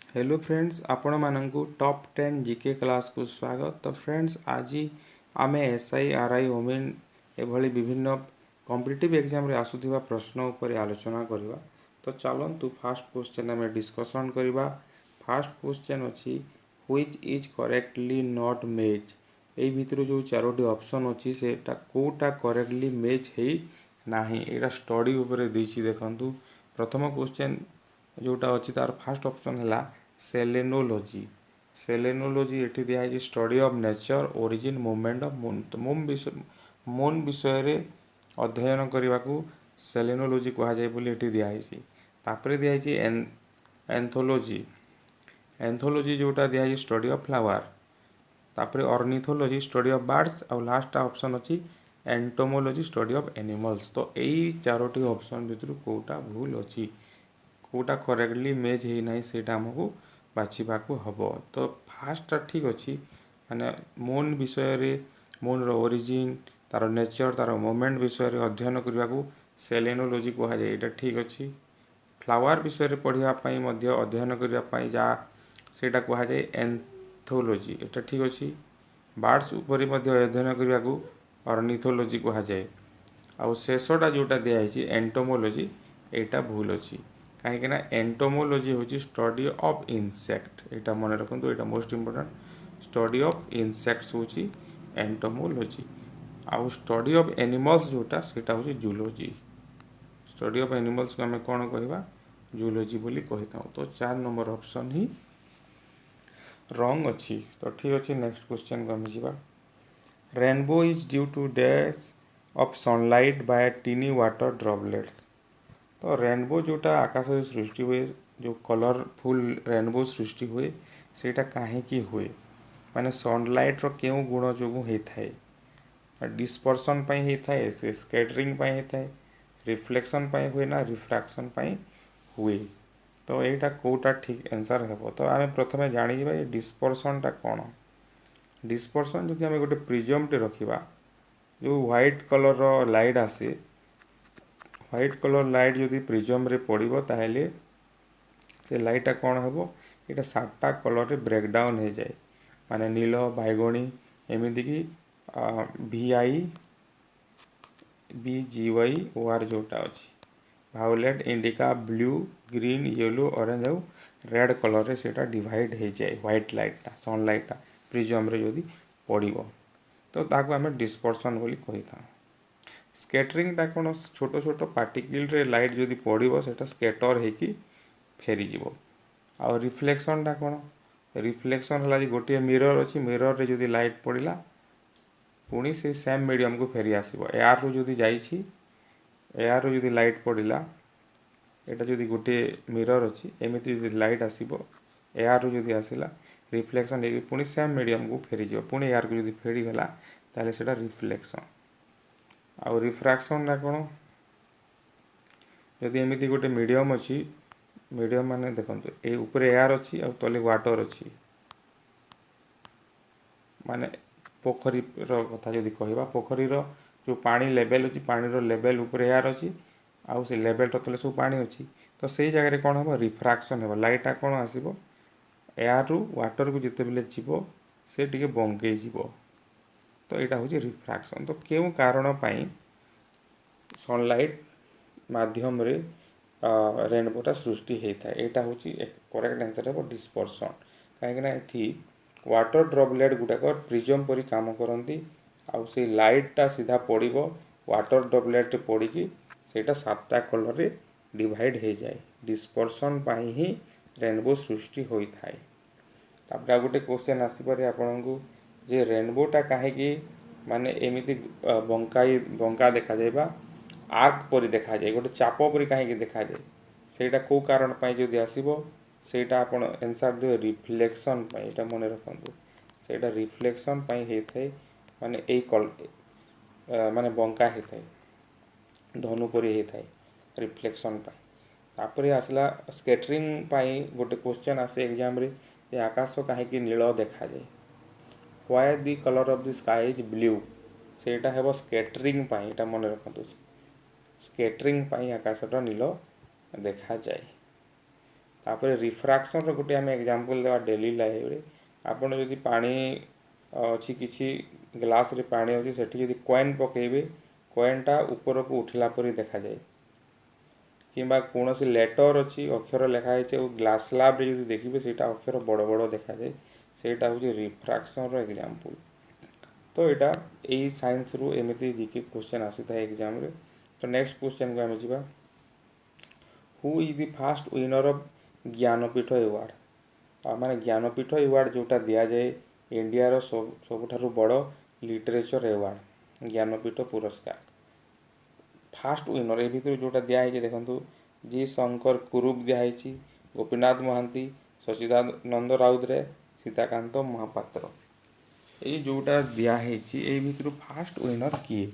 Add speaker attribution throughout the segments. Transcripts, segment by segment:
Speaker 1: Hello friends आपण मानकु top 10 GK class को स्वागत। तो फ्रेंड्स आज आमे एसआई आरआई ओमेन एभली विभिन्न कॉम्पिटिटिव एग्जाम रे आसुथिबा प्रश्न ऊपर आलोचना करबा। तो चलंतु फास्ट क्वेश्चन आमे डिस्कशन करबा। फास्ट क्वेश्चन अछि which is correctly not match. एई भितर जो चारोटी ऑप्शन अछि सेटा कोटा करेक्टली मैच हेई नाही, एटा स्टडी ऊपर देछि देखंतु। प्रथम क्वेश्चन जोटा अच्छी तार फास्ट ऑप्शन है सेलेनोलॉजी। सेलेनोलॉजी एठी दिया है study of nature origin movement of moon. तो मून विषय रे अध्ययन करने को सेलेनोलॉजी कहा जाए बोली एठी दिया है। तापरे दिया है एंथोलॉजी। एंथोलॉजी जोटा दिया है स्टडी ऑफ फ्लावर। तापरे ऑर्निथोलॉजी स्टडी ऑफ बर्ड्स और लास्ट ऑप्शन अच्छी एंटोमोलॉजी स्टडी ऑफ एनिमल्स। तो यही चारोटी ऑप्शन भितर कोटा भूल अच्छी कोटा करेक्टली मैच है ना सेटा हमको बाछिबा को हबो। तो फास्ट ठीक अच्छी माने मून विषय रे मून रो ओरिजिन तार नेचर तार मूवमेंट विषय रे अध्ययन करने को सेलेनोलॉजी कहा जाए, एटा ठीक अच्छी। फ्लावर विषय रे पढ़िया पई मध्य अध्ययन करने पई जा सेटा कहा जाए एंथोलॉजी, एटा ठीक अच्छी। बर्ड्स ऊपर मध्य अध्ययन करने को ऑर्निथोलॉजी कहा जाए। आउ शेषटा जोटा दिया है एंटोमोलॉजी एटा भूल अच्छी कहीं एंटोमोलॉजी हूँ स्टडी ऑफ इनसेक्ट। यहाँ मन रखु यहाँ most important study of insects हूँ एंटोमोलॉजी। आउ स्टडी ऑफ एनिमल्स जोटा सेटा हूँ जूलॉजी। स्टडी ऑफ एनिमल्स को आम कौन कहवा जूलॉजी बोली कही था। तो 4 नंबर ऑप्शन ही रॉन्ग अच्छी। तो ठीक अच्छे नेक्स्ट क्वेश्चन को आम जा। Rainbow is due to dash of sunlight by tiny water droplets. तो रेनबो जोटा आकाश सृष्टि हुए जो कलरफुल रेनबो सृष्टि हुए सेटा कहीं हुए माने सनलाइट रो केउ गुण जो होता है डिस्पर्सन पाई होता है से स्कैटरिंग पाई होता है रिफ्लेक्शन पाई हुए ना रिफ्रैक्शन पाई हुए। तो यहाँ कोटा ठीक आंसर है। तो आम प्रथम जाना डिस्पर्सनटा कौन। डिस्पर्सन जब आम गोटे प्रिज्म टे रखा जो व्हाइट कलर लाइट आसे व्हाइट कलर लाइट जदि प्रिज्म रे पड़ो ताहले से लाइटा कौन हम ये 7टा कलर रे ब्रेकडाउन हो जाए माने नील बैगणी एमती कि VI BGY OR जोटा अच्छी violate indica blue green yellow orange और रेड कलर रे सेटा डिवाइड हो जाए व्हाइट लाइटा सनलाइटा प्रिज्म रे जदि पड़ो तो ताको आम डिस्पर्सन बोली कही था। स्कैटरिंगटा कौन छोट छोट पार्टिकल रे लाइट जदि पड़ो से स्कैटर होकि फेरीज। आ रिफ्लेक्शनटा कौन रिफ्लेक्शन है गोटे मिरर अच्छी मिरर रे जदि लाइट पड़ा पुणी से सेम मीडियम को फेरी आसो एयर रू जदि जाइए एयर रू जदि लाइट पड़ा यहाँ जदि गोटे मिरर अच्छी एमती जदि लाइट आसो एयर रू जदि आसला रिफ्लेक्शन हो पुणी सेम मीडियम को फेरीज पुणी एयर को जदि फेरीगला ताले सेटा रिफ्लेक्शन। आउ रिफ्रैक्शनटा कौन जदि एमती गोटे मीडियम अच्छी मीडियम माने देखो ये ऊपर एयर अच्छी आ तले वाटर अच्छी माने पोखरी कथा जदि कहवा पोखरी जो पानी लेवल अच्छी पानी लेवल ऊपर एयर अच्छी आउ से लेवल तले सब पानी अच्छी तो से जगह कौन हम रिफ्रैक्शन हो लाइटा कौन आसो एयर रु वाटर को जिते बेले जीव से टी बंगे जीव। तो यहाँ हूँ रिफ्रैक्शन। तो क्यों कारण पाई सनलाइट माध्यम रे रेनबोटा सृष्टि होता है यहाँ हूँ करेक्ट आंसर है डिस्पर्सन कहीं वाटर ड्रॉपलेट गुड़ाक प्रिज्म परी काम करती आउ से लाइटटा सीधा पड़ो वाटर ड्रॉपलेट पड़ी सेटा 7टा कलर रे डिवाइड हो जाए डिस्पर्सन पाई ही रेनबो सृष्टि होता है। तापर गोटे क्वेश्चन आसपे आपन को जे रेनबोटा कहीं माने एमती बंका देखा जाए बा आर्क परी देखा जाए गोटे चाप परी कहीं देखा जाए सेटा को कारण पाई जदि आसीबो सेटा आपण आंसर दे रिफ्लेक्शन पाई एटा मन रखंतु सेटा रिफ्लेक्शन पाई हेथै माने एई माने बंका हेथै धनु परी हेथै रिफ्लेक्शन पाई। तापरे आसला स्कैटरिंग पाई गोटे क्वेश्चन आसे एग्जाम रे जे आकाश कहीं नील देखा जाए why the colour of the sky is blue सेटा हेबो स्कैटरिंग पाई एटा मन रखंतु स्कैटरिंग पाई आकाशटा नील देखा जाए। तापर रिफ्राक्शन गोटे आम एग्जांपल देवा डेली लाइफ रे आपण जदि पानी अच्छी किसी ग्लास रे पानी अच्छी सेठी जदि कॉइन पकेबे कॉइनटा ऊपर को उठिला परी देखा जाए किंबा कौन सी लेटर अच्छी अक्षर लिखाई ग्लास स्लाब रे देखिए से अक्षर बड़ बड़ देखा जाए सेटा हूँ रिफ्राक्शन रो एग्जांपल। तो यहाँ यही साइंस रु एमती जीके क्वेश्चन आसी था एग्जाम रे। तो नेक्स्ट क्वेश्चन को आम जा who is the fast winner of Jnanpith award माने ज्ञानपीठ अवार्ड जोटा दि जाए इंडिया रो सबुठारु बड़ लिटरेचर अवार्ड ज्ञानपीठ पुरस्कार फास्ट विनर ए भितर जोटा दिखाई देखो जी शंकर कुरूप दिखाई गोपीनाथ महांती सचिदानंद राउतराय सीताकांत महापात्र ये जोटा दिखाई ये भितर फास्ट विनर किए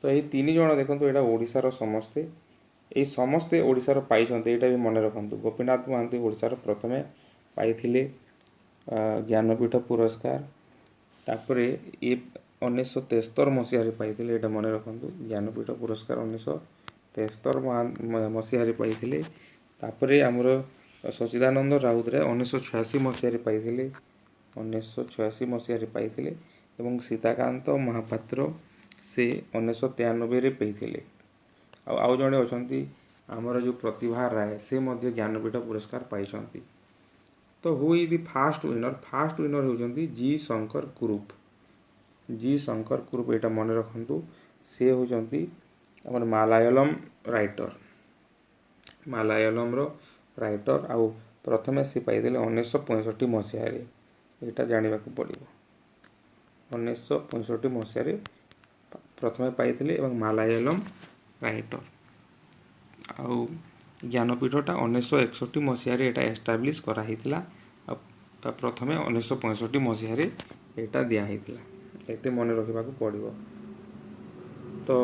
Speaker 1: तो ये तीन जन देखो यहाँ ओडिशार समस्ते ये समस्ते ओडिशार पाई यहाँ भी मन रखु गोपीनाथ महांती ओडिशार प्रथमे पाई ज्ञानपीठ पुरस्कार तापर ये 1973 मसीह पाई यहाँ मन रखु ज्ञानपीठ पुरस्कार 1973 मसीह पाई तापर आमर सचिदानंद राउतराय 1986 मसीह पाई 1986 मसीह पाई एवं सीताकांत महापात्र से 1993 पाई आउ जड़े अच्छा आमर जो प्रतिभा राय से मध्य ज्ञानपीठ पुरस्कार पाई। तो who is the fast winner होती जी शंकर कुरूप यहाँ मन रखु सी होती मालायालम राइटर आउ प्रथमे सी पाई 1965 मसीह यहाँ जानवा पड़ो 1965 मसीह प्रथमे पाई मालायालम राइटर आउ ज्ञानपीठटा 1961 मसीह एस्टाब्लीश कराई प्रथमे 1965 मसीह यहाँ दिखाई ये मन रखा पड़ो। तो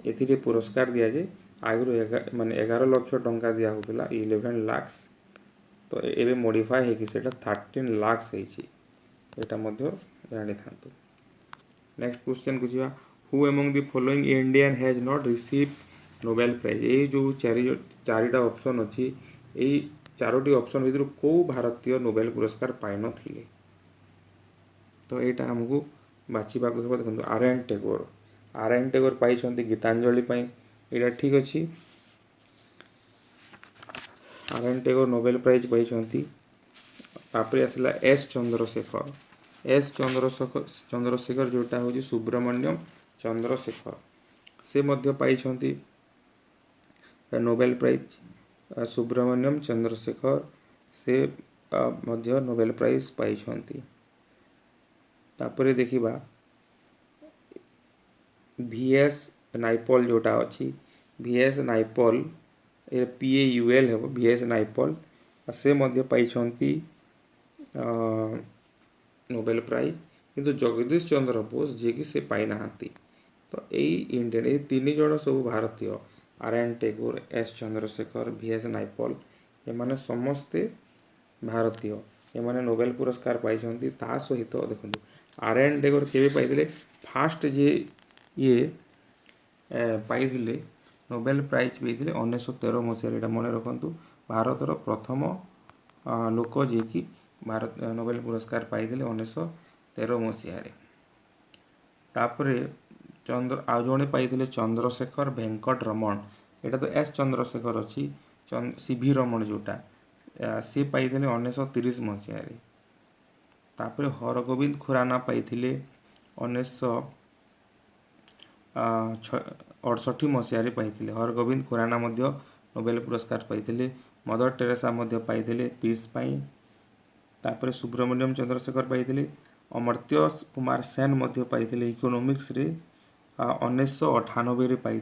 Speaker 1: ये पुरस्कार दि जाए आगु माने 11 लाख टंका दिया होता 11 लाख तो ये मॉडिफाई होगी 13 लाख यहाँ जानी था। नेक्स्ट क्वेश्चन को जा who among the following Indian has not receive Nobel prize ये जो चारिटा ऑप्शन अच्छी यही चारोटी ऑप्शन भर कौ भारतीय नोबेल पुरस्कार पाई नथिले तो यहाँ आमको बाछा देखो आर एन टेगोर पाई गीतांजलि यहाँ ठीक अच्छी R N Tagore Nobel prize पाई तापर आसला एस चंद्रशेखर जोटा हूँ सुब्रमण्यम चंद्रशेखर से मध्य पाई नोबेल प्राइज सुब्रमण्यम चंद्रशेखर से मध्य नोबेल प्राइज पाई। तापर देखिबा VS नाइपॉल जोटा अच्छी VS नाइपॉल ये PAUL है VS नाइपॉल से मध्य पाई नोबेल प्राइज किंतु जगदीश चंद्र बोस जी की से पाई नाहांती। तो यही इंडियन ये तीन जन सब भारतीय R N Tagore S Chandrasekhar VS Naipaul ये समस्ते भारतीय ये नोबेल पुरस्कार पाई सहित देखो आर एन टेगोर के पाई फास्ट जे ये पाई नोबेल प्राइज पाई 1913 मसीह मन रखु भारतर प्रथम लोक जी की भारत नोबेल पुरस्कार पाई 1913 मसीह। तापर चंद्र आ जड़े पाई चंद्रशेखर वेंकट रमण यहाँ तो एस चंद्रशेखर अच्छी CV रमण जोटा सी पाई 1930 मसीह। तापर हरगोविंद खुराना पाई 1968 मसीह पाई हरगोविंद खुराना नोबेल पुरस्कार पाई मदर टेरेसा पाई पीस पाई। तापर सुब्रमण्यम चंद्रशेखर पाई अमर्त्य कुमार सेन पाई इकोनॉमिक्स रे 1998 पाई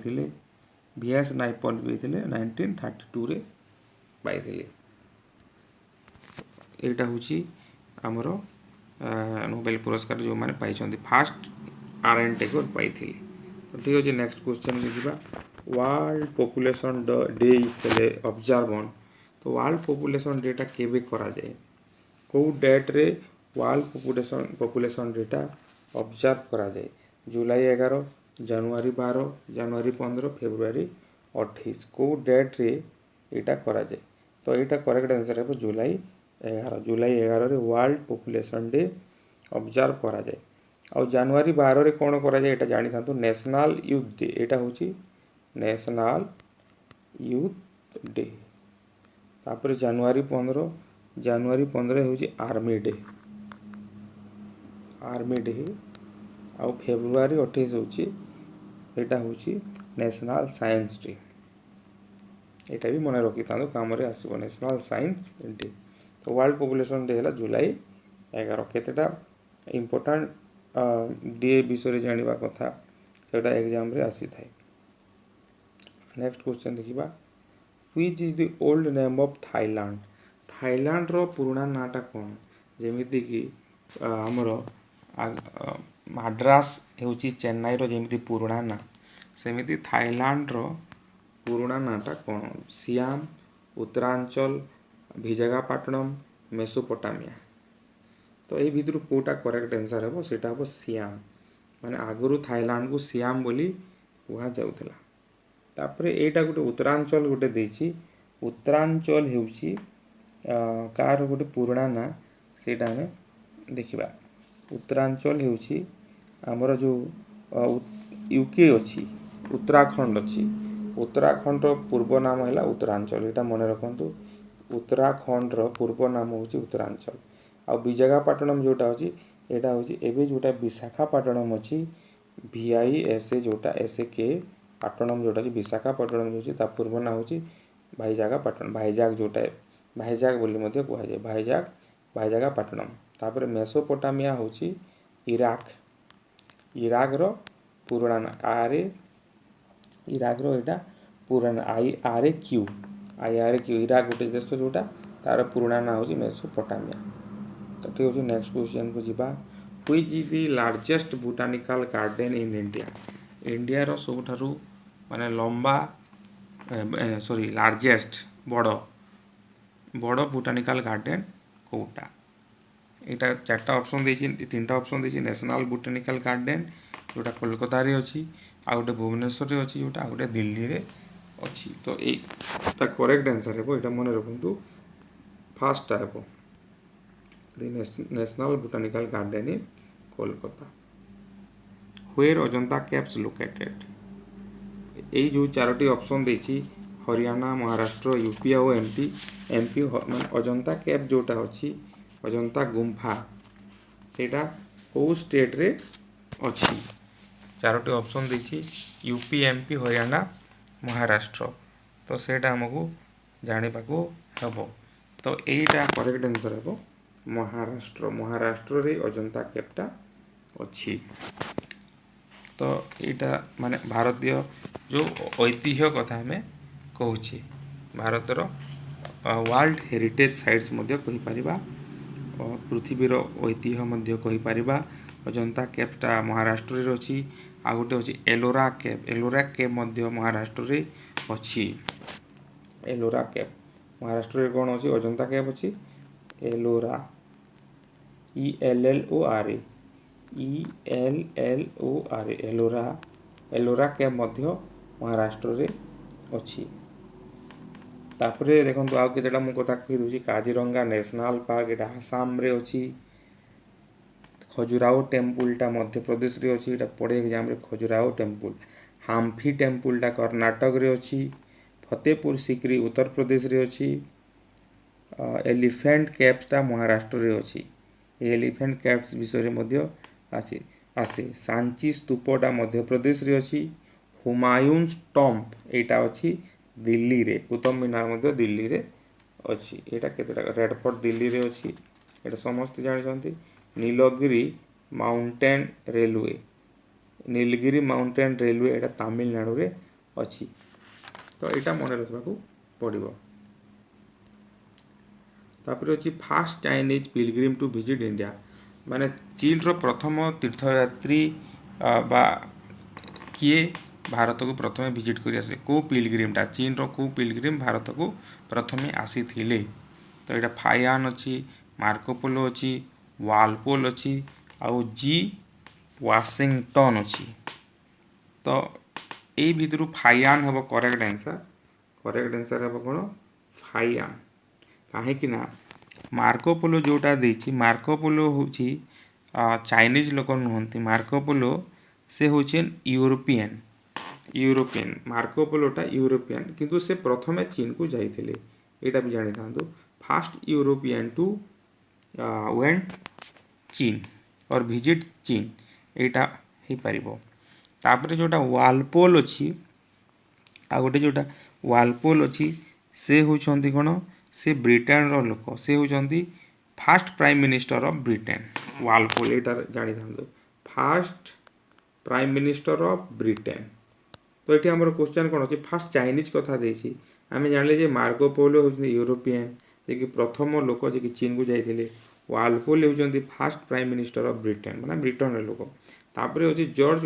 Speaker 1: VS नाइपॉल पाई 1932 रे पाई यहाँ हूँ आमर नोबेल पुरस्कार जो मैंने पाई फास्ट आर एन टेगोर पाई। तो ठीक अच्छे नेक्स्ट क्वेश्चन लिखा world population day is observe on. तो वर्ल्ड पॉपुलेशन डेटा केबे करा जाए कौ डेट रे वर्ल्ड पॉपुलेशन डेटा ऑब्जर्व करा जाए जुलाई 11 जनवरी 12 जनवरी 15 फेब्रुआरी 28 कौ डेट रे एटा करा जाए तो एटा करेक्ट आंसर है जुलाई 11 जुलाई 11 रे वर्ल्ड पॉपुलेशन डे ऑब्जर्व करा जाए। और जनवरी 12 रे कौन करा जाए एटा जानी था नेशनल यूथ डे एटा होची नेशनल यूथ डे। तापर जनवरी 15 होची आर्मी डे आउ फेब्रुआरी 28 होची एटा होची नेशनल साइंस डे। एटा भी मन रखी था काम रे आसीबो नेशनल साइंस डे। तो वर्ल्ड पॉपुलेशन डे है जुलाई 11 केतेटा इंपोर्टेंट डे विषय जानिबा कथा सेटा एग्जाम रे आसी थाए। नेक्स्ट क्वेश्चन देखिबा which is the old name of Thailand. Thailand रो पुराना नाटा कोन जेमिति कि हमरो मद्रास हेउची चेन्नई रो जेमिति पुराना ना सेमिति थाईलैंड रो पुराना नाटा कोन सियाम उत्तरांचल विशाखापट्टनम मेसोपोटामिया। तो ये भितर कोटा करेक्ट आंसर है सेटा हो सियाम माने आगुरु थाईलैंड को सियाम बोली कुहा जाउथला। तापरे एटा गोटे उत्तरांचल गोटे देछि उत्तरांचल हेउची कार गोटे पुराना ना सेटा हमें देखिबा। उत्तरांचल हेउची हमर जो यूके अछि उत्तराखंड अछि उत्तराखंड रो पूर्व नाम हैला उत्तरांचल एटा मन रखंतु उत्तराखंड रो पूर्व नाम होची उत्तरांचल। आ विशाखापट्टनम जोटा होची एटा होची एबे जोटा विशाखापट्टनम अछि VISA जोटा SAK पट्टनम जोटा विशाखापट्टनम होची ता पूर्व नाम होची भाईजागापट्टनम भाईजाग जोटा भाईजाग बोली मध्ये कुहा जाय भाईजागापट्टनम। तापर मेसोपोटामिया होची इराक रो पुराना ना इराक रो एटा पुराना IRAQ इराक गोटे देश जोटा तार पुराना ना होची मेसोपोटामिया। तो ठीक होची नेक्स्ट क्वेश्चन को जिबा which is the largest botanical garden in India. India रो सबठारु माने लंबा सॉरी लार्जेस्ट बड़ बोटानिकल गार्डन कोटा एटा चारटा ऑप्शन देछि तीनटा ऑप्शन देछि नेशनल बोटानिकल गार्डन जोटा कोलकाता रे अछि आ गोटे भुवनेश्वर रे अछि जोटा गोटे दिल्ली रे अछि। तो एटा करेक्ट आंसर है एटा मन रखंतु फर्स्ट है national botanical garden in Kolkata. Where Ajanta caves located ए जो चारोटी ऑप्शन देछि हरियाणा महाराष्ट्र यूपी और एमपी माने अजंता केव जोटा अछि अजंता गुम्फा सेटा को स्टेट रे अछि चारोटी ऑप्शन देछि यूपी एमपी हरियाणा महाराष्ट्र। तो सेटा हमको जानिबा को हबो। तो एटा करेक्ट आंसर हबो महाराष्ट्र रे अजंता केवटा अछि। तो एटा माने भारतीय जो ऐतिह्य कथा हमें कहूछि भारतर वर्ल्ड हेरिटेज साइट्स मध्य कहि परिबा पृथ्वीर ऐतिह्य मध्य कहि परिबा। अजंता केवटा महाराष्ट्र रे अछि आ गोटे अछि एलोरा केव मध्य महाराष्ट्र रे अछि। एलोरा केव महाराष्ट्र रे कोन अछि अजंता केव अछि एलोरा ELLORA एलोरा केव मध्य महाराष्ट्र रे अछि। तापरे देखंतु आ केतेटा मु कथा कहि दोछि काजीरंगा नेशनल पार्क एटा आसाम रे अछि। खजुराहो टेम्पल टा मध्य प्रदेश रे अछि एटा पड़े एग्जाम रे खजुराहो टेम्पल। हाम्फी टेम्पल टा कर्नाटक रे अछि। फतेहपुर सिकरी उत्तर प्रदेश रे अछि। एलिफेंट केव्स टा महाराष्ट्र रे अछि। एलिफेंट केव्स विषय रे मध्य आसे सांची स्तूपटा मध्य प्रदेश रे अछि। हुमायूंस टॉम्ब एटा अछि दिल्ली रे कुतुब मीनार मध्य दिल्ली रे अछि। एटा केतेटा रेड फोर्ट दिल्ली रे अछि एटा समस्त जानि छथि। नीलगिरी माउंटेन रेलवे एटा तमिलनाडु रे अछि। तो एटा मन रखबा को पड़िबो। तापर अछि first Chinese pilgrim to visit India माने चीन रो प्रथम तीर्थयात्री बा किए भारत को प्रथमे विजिट करि आसे को पिलग्रिम टा चीन रो को पिलग्रिम भारत को प्रथमे आसी थिले। तो एटा फायान अछि मार्कोपोलो अछि वालपोल अछि आउ जी वाशिंगटन अछि। तो ए भितरु फायान हबो करेक्ट आंसर हबो कोन फाइयान कहीं ना मार्कोपोलो जोटा देछि मार्कोपोलो होछि चाइनीज लोक नुहंती मार्कोपोलो से होछन यूरोपियन मार्कोपोलोटा यूरोपियन किंतु से प्रथमे चीन को जाइथिले एटा भी जानि थांतु फास्ट यूरोपियन टू वेंट चीन और विजिट चीन एटा ही परिबो तापरे जोटा वालपोल अछि आ गोटे जोटा वालपोल अछि से होचंती कोन से ब्रिटेन रो लोक से होचंती first prime minister of Britain Walpole एटा जानि थांतु first prime minister of Britain तो ये आम क्वेश्चन कौन अच्छे फास्ट चाइनीज कथा देसी आम जाने जे मार्कोपोलो होती यूरोपियन जे कि प्रथम लोक जे कि चीन को जाइए वालपोल होती first prime minister of Britain माने ब्रिटेन लोक तापर होची जॉर्ज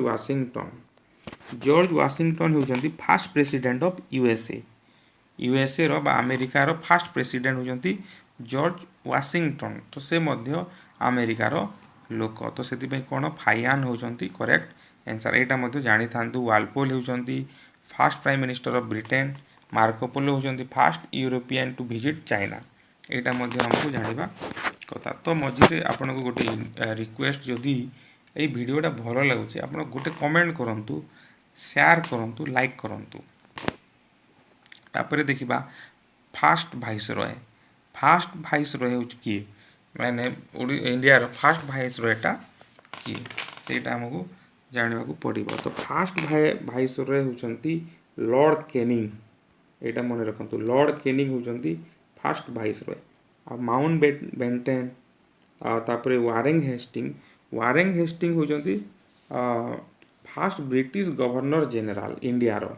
Speaker 1: वाशिंगटन होती फास्ट प्रेसिडेंट ऑफ यूएसए रो अमेरिका रो फास्ट प्रेसिडेंट होती जॉर्ज वाशिंगटन तो से मध्य अमेरिका रो लोक तो से कौन फाइयान होती करेक्ट आंसर एटा मध्य जानी थांतु वालपोल होती first prime minister of Britain Marco Polo होती first European to visit China एटा मध्य हमको जानिबा कथा तो मझे आपन को गोटे रिक्वेस्ट जदि ये वीडियोटा भल लगुच आप गोटे कमेंट करूँ शेयर करूँ लाइक करूँ तापर देखा फास्ट भाइसरॉय हो किए मैंने इंडिया रो फास्ट भाइसरॉयटा किए सेटा हमको जानवा को पड़ो तो फास्ट भाइसरॉय होचंती लॉर्ड कैनिंग एटा मन रखंतु लॉर्ड कैनिंग होचंती फास्ट भाइसरॉय आ माउंट बेंटेन तापर वारेंग हेस्टिंग होचंती first British governor general India रो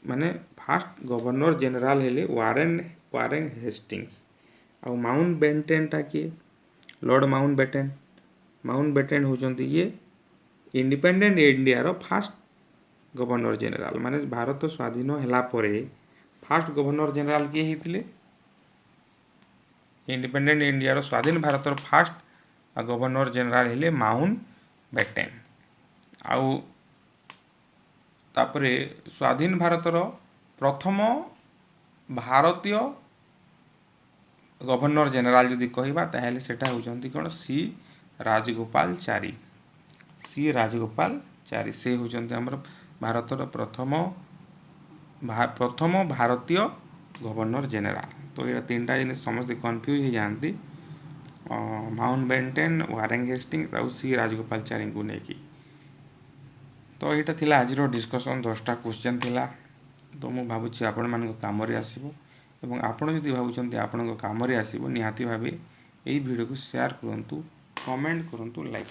Speaker 1: माने फास्ट गवर्नर जनरल हेले वारेंग हेस्टिंग्स आ माउंट बेंटेन टा किए लॉर्ड माउंट बेटेन होचंती ये इंडिपेंडेंट इंडिया रो फास्ट गवर्नर जनरल माने भारत स्वाधीन होला परे फास्ट गवर्नर जनरल किए हितले इंडिपेंडेंट इंडिया रो स्वाधीन भारत रो फास्ट गवर्नर जनरल हेले माउंट बेटेन आउ तापरे स्वाधीन भारत रो प्रथम भारतीय गवर्नर जनरल जदि कहबा ताहेले सेटा होचंती कोन सी राजगोपाल चारी से होचंती हमर भारत रो प्रथम भारतीय गवर्नर जनरल तो ये तीनटा जिनिस समस्त कन्फ्यूज हो जाती माउंट बेंटेन वारेंग हेस्टिंग्स और सी राजगोपाल चारी को लेकिन तो यहाँ थिला आज डिस्कसन 10टा क्वेश्चन थिला तो मु भावुची आपण मान काम आसो एवं आपण जदि भावुं आपण काम आसो निहाती भावे यही वीडियो को शेयर करूँ कमेंट करूँ लाइक